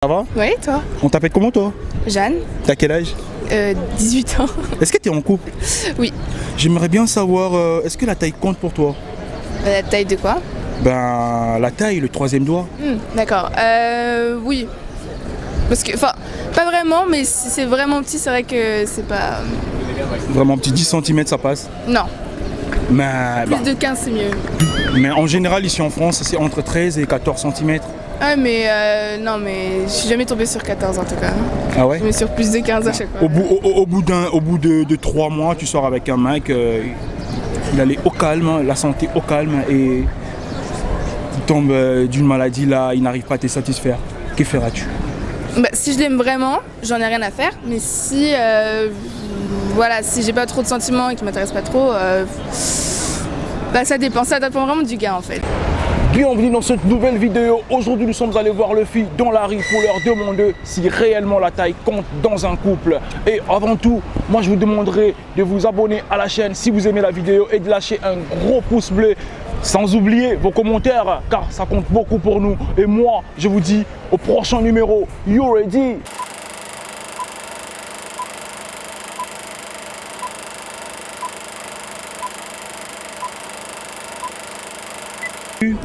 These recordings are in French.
Ça va? Ouais, toi? On t'appelle comment toi? Jeanne, T'as quel âge? 18 ans. Est-ce que t'es en couple? Oui. J'aimerais bien savoir, est-ce que la taille compte pour toi? La taille de quoi? Ben, la taille, le troisième doigt. D'accord. Oui. Parce que, enfin, pas vraiment, mais si c'est vraiment petit, c'est vrai que c'est pas... Vraiment petit, 10 cm ça passe. Non, Mais, plus de 15 c'est mieux. mais en général, ici en France, c'est entre 13 et 14 cm. Ah mais non mais je suis jamais tombée sur 14 en tout cas. Ah ouais? Mais sur plus de 15 à chaque fois. Au bout de 3 mois, tu sors avec un mec, il allait au calme, la santé au calme et il tombe d'une maladie là, il n'arrive pas à te satisfaire. Que feras-tu? Bah, si je l'aime vraiment, j'en ai rien à faire. Mais si voilà, si j'ai pas trop de sentiments et qu'il m'intéresse pas trop, bah ça dépend vraiment du gars en fait. Bienvenue dans cette nouvelle vidéo. Aujourd'hui, nous sommes allés voir les filles dans la rue pour leur demander si réellement la taille compte dans un couple. Et avant tout, moi je vous demanderai de vous abonner à la chaîne si vous aimez la vidéo et de lâcher un gros pouce bleu. Sans oublier vos commentaires car ça compte beaucoup pour nous. Et moi, je vous dis au prochain numéro. You ready?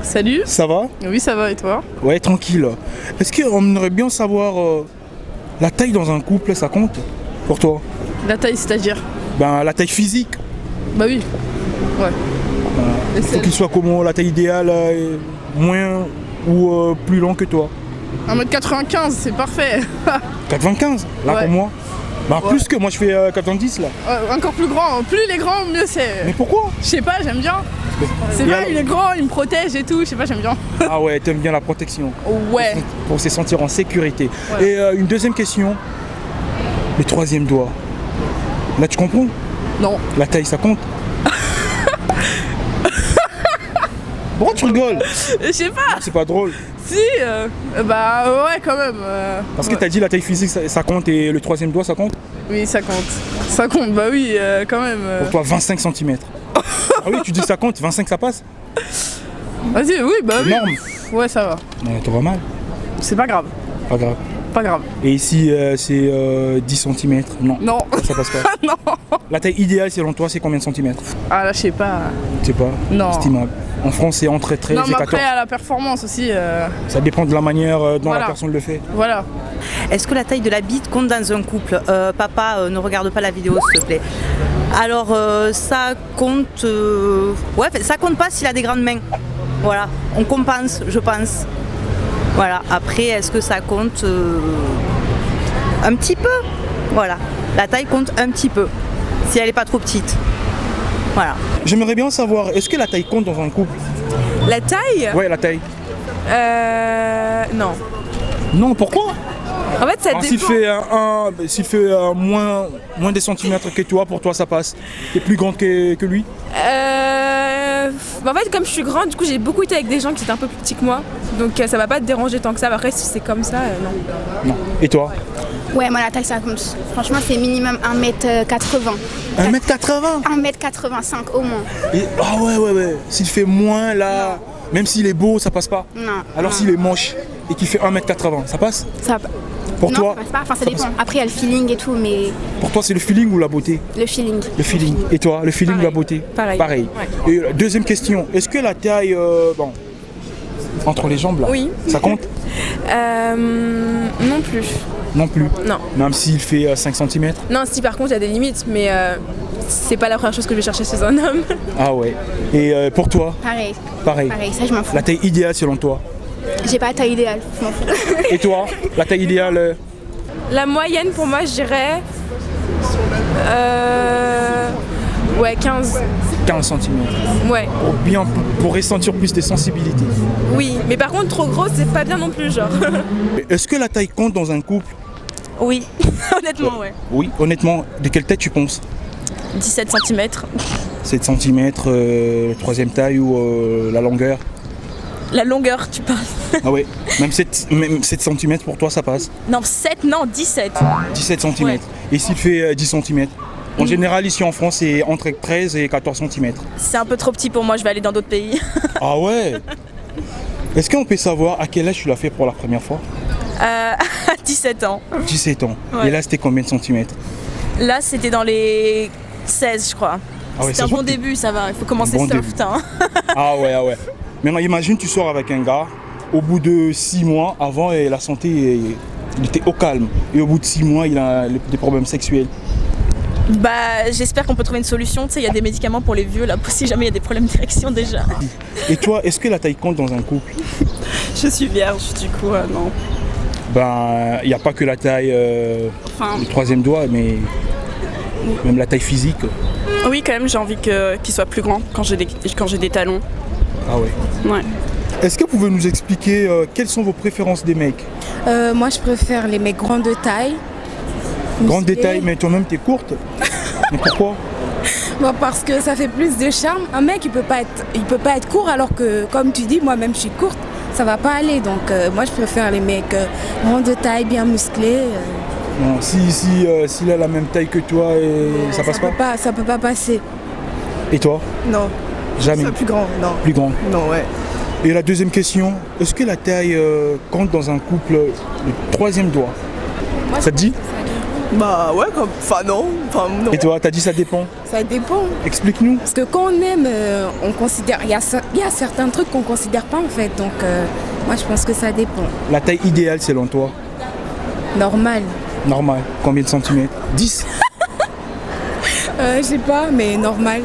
Salut. Ça va? Oui, ça va et toi? Ouais, tranquille. Est-ce qu'on aimerait bien savoir la taille dans un couple, ça compte pour toi? La taille, c'est-à-dire? Ben, la taille physique. Bah oui. Ouais. Et Il faut c'est qu'il soit comment? La taille idéale, moins ou plus long que toi? 1m95, c'est parfait. 95, là Ouais. pour moi. Ben, Ouais. plus que moi je fais 90 là. Encore plus grand. Plus il est grand, mieux c'est. Mais pourquoi? Je sais pas, j'aime bien. C'est Et pas, alors il est grand, il me protège et tout. Je sais pas, j'aime bien. Ah ouais, t'aimes bien la protection. Ouais. Pour se sentir en sécurité. Voilà. Et une deuxième question. Le troisième doigt. Là tu comprends? Non. La taille ça compte? Pourquoi tu rigoles? Je sais pas. C'est pas drôle. Si. Bah ouais, quand même. Parce que Ouais. t'as dit la taille physique ça compte et le troisième doigt ça compte? Oui, ça compte. Ça compte, bah oui, quand même. Pour toi 25 cm. Ah oui, tu dis ça compte, 25 ça passe? Vas-y, oui, bah oui. Énorme. Ouais, ça va. Ouais, t'auras mal. C'est pas grave. Pas grave. Pas grave. Et ici c'est 10 cm? Non. Non. Ça passe pas. Non. La taille idéale selon toi c'est combien de centimètres? Ah là, je sais pas. Je sais pas. Non. Estimable. En France c'est entre 13 Non, et mais 14. après, à la performance aussi. Ça dépend de la manière dont Voilà. la personne le fait. Voilà. Est-ce que la taille de la bite compte dans un couple? Papa, ne regarde pas la vidéo s'il te plaît. Alors ça compte... Ouais, ça compte pas s'il a des grandes mains. Voilà, on compense, je pense. Voilà, après, est-ce que ça compte un petit peu? Voilà, la taille compte un petit peu, si elle n'est pas trop petite. Voilà. J'aimerais bien savoir, est-ce que la taille compte dans un couple? La taille Ouais, la taille. Non. Non, pourquoi? En fait, ça Alors, s'il dépend. fait moins des centimètres que toi, pour toi ça passe. T'es plus grande que lui? En fait, comme je suis grande, du coup, j'ai beaucoup été avec des gens qui étaient un peu plus petits que moi. Donc, ça va pas te déranger tant que ça. Après, si c'est comme ça, non. Non. Et toi? Ouais, moi la taille ça compte. Franchement, c'est minimum 1m80. 1m80? 1m85 au moins. Ah ouais. S'il fait moins là, même s'il est beau, ça passe pas. Non. Alors non. s'il est moche et qu'il fait 1m80, ça passe? Ça... Pour non, toi? ça passe pas. Enfin, ça dépend. passe. Après, il y a le feeling et tout, mais Pour toi, c'est le feeling ou la beauté? le feeling. Le feeling. Et toi, le feeling ou la beauté? Pareil. Pareil. Et deuxième question, est-ce que la taille, bon, entre les jambes là, Oui. ça compte? Non plus. Non plus. Non. Même s'il fait 5 cm? Non, si par contre, il y a des limites, mais c'est pas la première chose que je vais chercher chez un homme. Ah ouais. Et pour toi, Pareil. pareil. Pareil, ça je m'en fous. La taille idéale selon toi? J'ai pas la taille idéale, je m'en fous. Et toi, la taille idéale? La moyenne, pour moi, je dirais... Ouais, 15. 15 cm. Ouais. Pour ressentir plus de sensibilité. Oui. Mais par contre, trop gros, c'est pas bien non plus, genre. Est-ce que la taille compte dans un couple? Oui. Honnêtement, ouais. Oui, honnêtement, de quelle taille tu penses? 17 cm. 7 cm, troisième taille ou la longueur? La longueur, tu parles. Ah ouais, même 7 cm pour toi ça passe? Non, 7, non, 17. 17 cm. Ouais. Et s'il fait 10 cm? En général ici en France c'est entre 13 et 14 cm. C'est un peu trop petit pour moi, je vais aller dans d'autres pays. Ah ouais? Est-ce qu'on peut savoir à quel âge tu l'as fait pour la première fois? À 17 ans. 17 ans. Ouais. Et là, c'était combien de centimètres? Là, c'était dans les 16, je crois. Ah ouais, c'était ça un se voit bon que t'es- début, ça va. Il faut commencer Bon soft. Hein. Ah ouais, ah ouais. Maintenant, imagine, tu sors avec un gars, au bout de 6 mois, avant, la santé, il était au calme. Et au bout de 6 mois, il a des problèmes sexuels. Bah, j'espère qu'on peut trouver une solution. Tu sais, il y a des médicaments pour les vieux, là, si jamais il y a des problèmes d'érection déjà. Et toi, est-ce que la taille compte dans un couple? Je suis vierge, du coup, non. Ben, il n'y a pas que la taille, Enfin, le troisième doigt, mais même la taille physique. oui, quand même, j'ai envie qu'il soit plus grand quand j'ai des talons. Ah ouais. Ouais. Est-ce que vous pouvez nous expliquer quelles sont vos préférences des mecs? Moi, je préfère les mecs grands de taille. Grande musclés. détail, mais toi-même t'es courte. Mais pourquoi? Bon, parce que ça fait plus de charme. Un mec, il peut pas être court, alors que, comme tu dis, moi-même, je suis courte. Ça va pas aller. Donc, moi, je préfère les mecs grands de taille, bien musclés. Non, s'il a la même taille que toi, ça passe pas? Ça peut pas passer. Et toi? Non. Jamais. C'est plus grand, non. Plus grand. Non, ouais. Et la deuxième question, est-ce que la taille compte dans un couple, le troisième doigt? Ça te dit? Bah ouais, comme. Enfin, non. Enfin, non. Et toi, t'as dit ça dépend? Ça dépend. Explique-nous. Parce que quand on aime, on considère. Il y a certains trucs qu'on considère pas, en fait. Donc, moi, je pense que ça dépend. La taille idéale selon toi? Normal. Normal. Combien de centimètres? 10. Je sais pas, mais normal.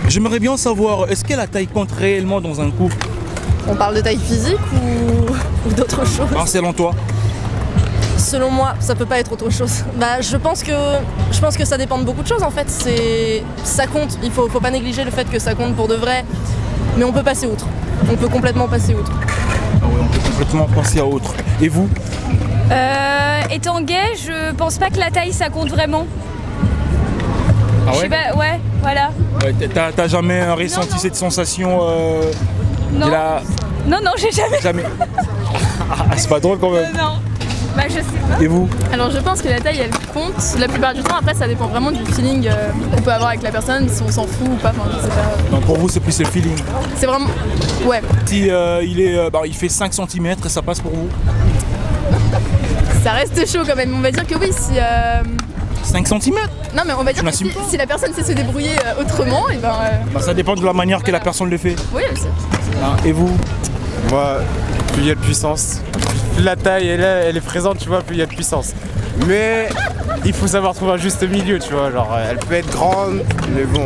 J'aimerais bien savoir, est-ce que la taille compte réellement dans un couple? On parle de taille physique ou d'autre chose? Ah, selon toi? Selon moi, ça peut pas être autre chose. Bah, je pense que ça dépend de beaucoup de choses en fait. Ça compte. Il faut pas négliger le fait que ça compte pour de vrai. Mais on peut passer outre. On peut complètement passer outre. Ah ouais, on peut complètement penser à autre. Et vous? Étant gay, je pense pas que la taille ça compte vraiment. Ah Je sais pas, ouais, voilà. Ouais, t'as jamais ressenti non. cette sensation Non. de la... Non, j'ai jamais. Jamais. Ah, c'est pas drôle quand même. Non. Bah, je sais pas. Et vous? Alors je pense que la taille elle compte la plupart du temps, après ça dépend vraiment du feeling qu'on peut avoir avec la personne, si on s'en fout ou pas, enfin je sais pas. Donc pour vous c'est plus le feeling. C'est vraiment... Ouais. Si il fait 5 cm et ça passe pour vous? Ça reste chaud quand même, on va dire que oui si... 5 cm? Non mais on va dire que n'assumes pas. si la personne sait se débrouiller autrement, et ben... Bah, ça dépend de la manière que la personne le fait. Oui aussi. Ah, et vous? Moi, plus il y a de puissance, plus la taille elle est présente, tu vois, plus il y a de puissance. Mais il faut savoir trouver un juste milieu, tu vois. Genre, elle peut être grande, mais bon.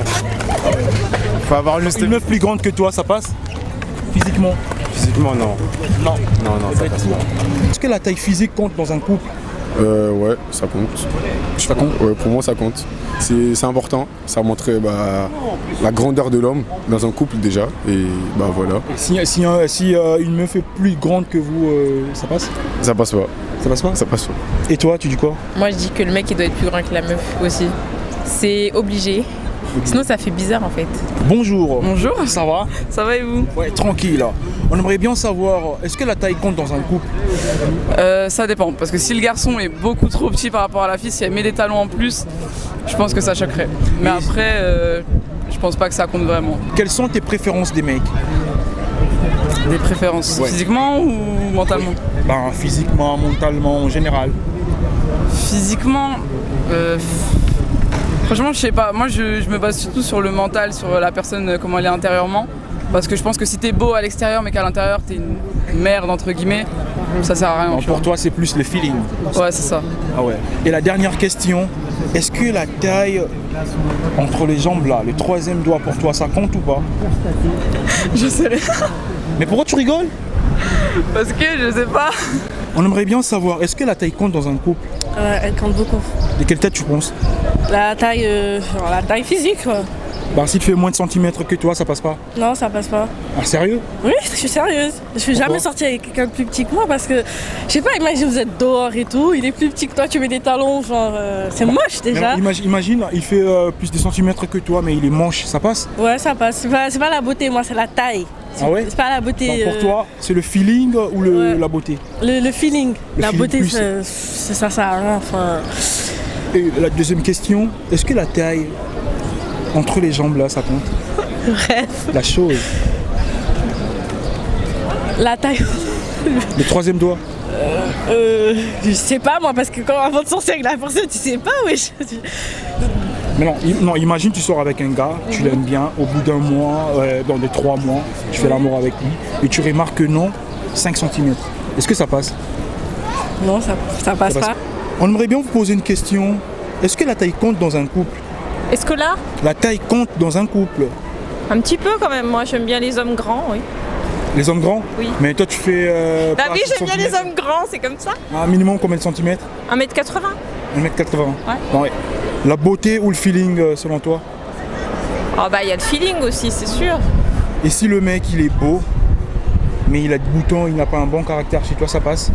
Faut avoir un juste Une meuf plus grande que toi, ça passe? Physiquement? Physiquement, non. Non. Non, ça passe pas. Est-ce que la taille physique compte dans un couple? Ouais, ça compte. Ça compte? Ouais, pour moi, ça compte. C'est important. Ça montrait la grandeur de l'homme dans un couple déjà. Et bah voilà. Si une meuf est plus grande que vous, ça passe? Ça passe pas. Ça passe pas? Ça passe pas. Et toi, tu dis quoi? Moi, je dis que le mec il doit être plus grand que la meuf aussi. C'est obligé. Sinon, ça fait bizarre en fait. Bonjour. Bonjour. Ça va? Ça va et vous? Ouais, tranquille. On aimerait bien savoir, est-ce que la taille compte dans un couple? Ça dépend, parce que si le garçon est beaucoup trop petit par rapport à la fille, si elle met des talons en plus, je pense que ça choquerait. Mais après, je pense pas que ça compte vraiment. Quelles sont tes préférences des mecs? Des préférences physiquement ou mentalement? Ben, physiquement, mentalement, en général. Physiquement, franchement, je sais pas. Moi, je me base surtout sur le mental, sur la personne, comment elle est intérieurement. Parce que je pense que si t'es beau à l'extérieur, mais qu'à l'intérieur, t'es une merde, entre guillemets, ça sert à rien. Non, pour toi, c'est plus le feeling. Ouais, c'est ça. Ah ouais. Et la dernière question, est-ce que la taille entre les jambes là, le troisième doigt pour toi, ça compte ou pas? Je sais rien. Mais pourquoi tu rigoles? Parce que je sais pas. On aimerait bien savoir, est-ce que la taille compte dans un couple? Elle compte beaucoup. De quelle tête tu penses? La taille physique, quoi. Bah, si tu fais moins de centimètres que toi, ça passe pas? Non, ça passe pas. Ah, sérieux? Oui, je suis sérieuse. Je suis jamais sortie avec quelqu'un de plus petit que moi parce que, je sais pas, imagine vous êtes dehors et tout, il est plus petit que toi, tu mets des talons, genre, c'est moche déjà. Imagine, il fait plus de centimètres que toi, mais il est moche, ça passe? Ouais, ça passe. C'est pas la beauté, moi, c'est la taille. Ah ouais? C'est pas la beauté. Donc pour toi, c'est le feeling ou la beauté? Le feeling. La feeling beauté, plus. ça sert à rien. Enfin... Et la deuxième question, est-ce que la taille entre les jambes là, ça compte? Bref. La chose. La taille. Le troisième doigt. Je sais pas moi, parce que quand avant de sortir avec la personne, tu sais pas, wesh. Mais non, imagine tu sors avec un gars, tu l'aimes bien, au bout d'un mois, dans les 3 mois, tu fais l'amour avec lui, et tu remarques que non, 5 cm. Est-ce que ça passe? Non, ça passe pas. On aimerait bien vous poser une question. Est-ce que la taille compte dans un couple? Est-ce que là, La taille compte dans un couple? un petit peu quand même, moi j'aime bien les hommes grands, oui. Les hommes grands? Oui. Mais toi tu fais... Bah pas oui, assez de j'aime bien les centimètres. hommes grands, c'est comme ça. Un minimum combien de centimètres? 1m80. 1m80. Ouais. Non, ouais. La beauté ou le feeling selon toi? Oh bah il y a le feeling aussi, c'est sûr. Et si le mec il est beau, mais il a des boutons, il n'a pas un bon caractère, chez toi ça passe?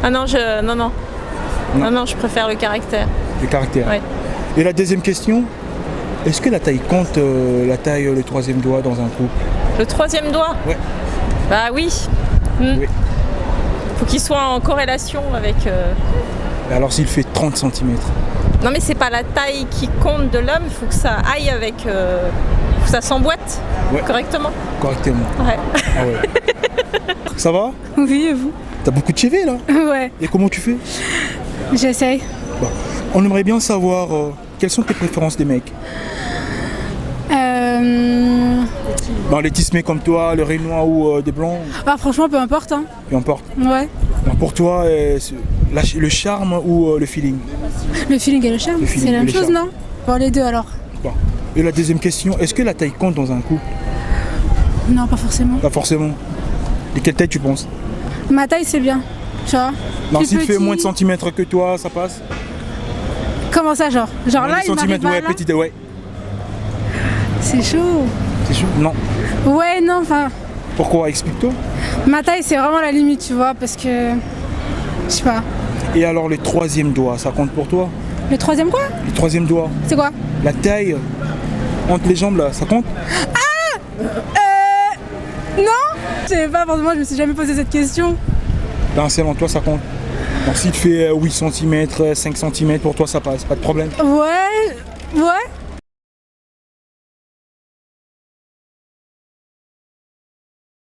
Ah non, non, je préfère le caractère. Le caractère. Ouais. Et la deuxième question, est-ce que la taille compte, le troisième doigt dans un couple? Le troisième doigt? Ouais. Bah oui. Oui. Faut qu'il soit en corrélation avec... Et alors s'il fait 30 cm? Non mais c'est pas la taille qui compte de l'homme, il faut que ça aille avec... faut que ça s'emboîte correctement. Correctement. Ouais. Ah ouais. Ça va? Oui, et vous? T'as beaucoup de cheveux là? Ouais, Et comment tu fais? j'essaye. Bon. On aimerait bien savoir quelles sont tes préférences des mecs? Les tismés comme toi, le rénois ou des blancs? Ah, franchement, peu importe. Hein. Peu importe. Ouais. Donc pour toi, le charme ou le feeling? Le feeling et le charme, Le feeling c'est la et même le chose, charme. non? Bon, les deux alors. Bon. Et la deuxième question, est-ce que la taille compte dans un couple? Non, pas forcément. Pas forcément. Et quelle taille tu penses? Ma taille, c'est bien. Tu vois? Non, Plus s'il fait petit. moins de centimètres que toi, ça passe? Comment ça, genre? Genre Moins là, de il m'arrive centimètres, à ouais, là. petite, ouais. C'est chaud. C'est chaud? Non. Ouais, non, enfin. Pourquoi? Explique-toi. Ma taille, c'est vraiment la limite, tu vois, parce que. Je sais pas. Et alors le troisième doigt, ça compte pour toi? Le troisième quoi? Le troisième doigt, C'est quoi? la taille entre les jambes là, ça compte? Non? Je sais pas, forcément, je me suis jamais posé cette question. Ben, selon toi, ça compte. Donc s'il te fait 8 cm, 5 cm, pour toi ça passe, pas de problème? Ouais.